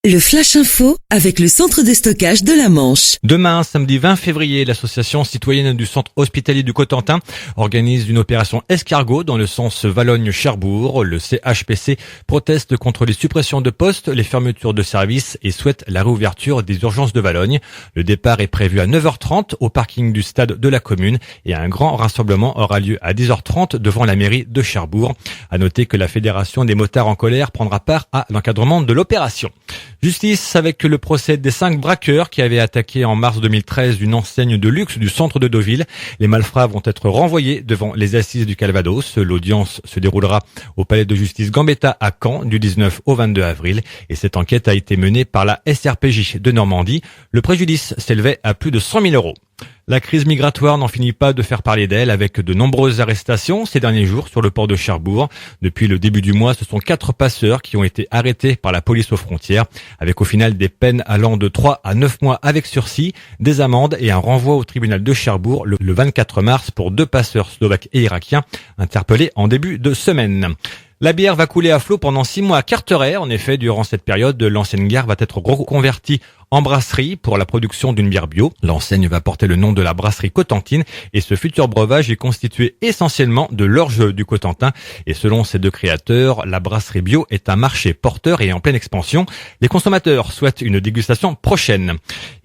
Le Flash Info avec le centre de stockage de la Manche. Demain, samedi 20 février, l'association citoyenne du centre hospitalier du Cotentin organise une opération escargot dans le sens Valogne-Cherbourg. Le CHPC proteste contre les suppressions de postes, les fermetures de services et souhaite la réouverture des urgences de Valogne. Le départ est prévu à 9h30 au parking du stade de la commune et un grand rassemblement aura lieu à 10h30 devant la mairie de Cherbourg. À noter que la Fédération des motards en colère prendra part à l'encadrement de l'opération. Justice avec le procès des 5 braqueurs qui avaient attaqué en mars 2013 une enseigne de luxe du centre de Deauville. Les malfrats vont être renvoyés devant les assises du Calvados. L'audience se déroulera au palais de justice Gambetta à Caen du 19 au 22 avril. Et cette enquête a été menée par la SRPJ de Normandie. Le préjudice s'élevait à plus de 100 000 €. La crise migratoire n'en finit pas de faire parler d'elle avec de nombreuses arrestations ces derniers jours sur le port de Cherbourg. Depuis le début du mois, ce sont 4 passeurs qui ont été arrêtés par la police aux frontières, avec au final des peines allant de 3 à 9 mois avec sursis, des amendes et un renvoi au tribunal de Cherbourg le 24 mars pour 2 passeurs slovaques et irakiens interpellés en début de semaine. La bière va couler à flot pendant 6 mois à Carteret. En effet, durant cette période, l'ancienne gare va être reconvertie en brasserie pour la production d'une bière bio. L'enseigne va porter le nom de la brasserie Cotentine et ce futur breuvage est constitué essentiellement de l'orge du Cotentin. Et selon ces 2 créateurs, la brasserie bio est un marché porteur et en pleine expansion. Les consommateurs souhaitent une dégustation prochaine.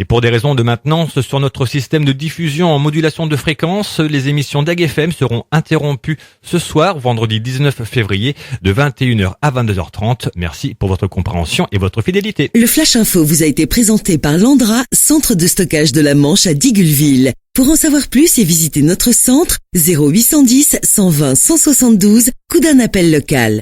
Et pour des raisons de maintenance sur notre système de diffusion en modulation de fréquence, les émissions d'AG FM seront interrompues ce soir, vendredi 19 février, de 21h à 22h30. Merci pour votre compréhension et votre fidélité. Le Flash Info vous a été présenté par Landra, centre de stockage de la Manche à Digulleville. Pour en savoir plus et visiter notre centre, 0810 120 172, coup d'un appel local.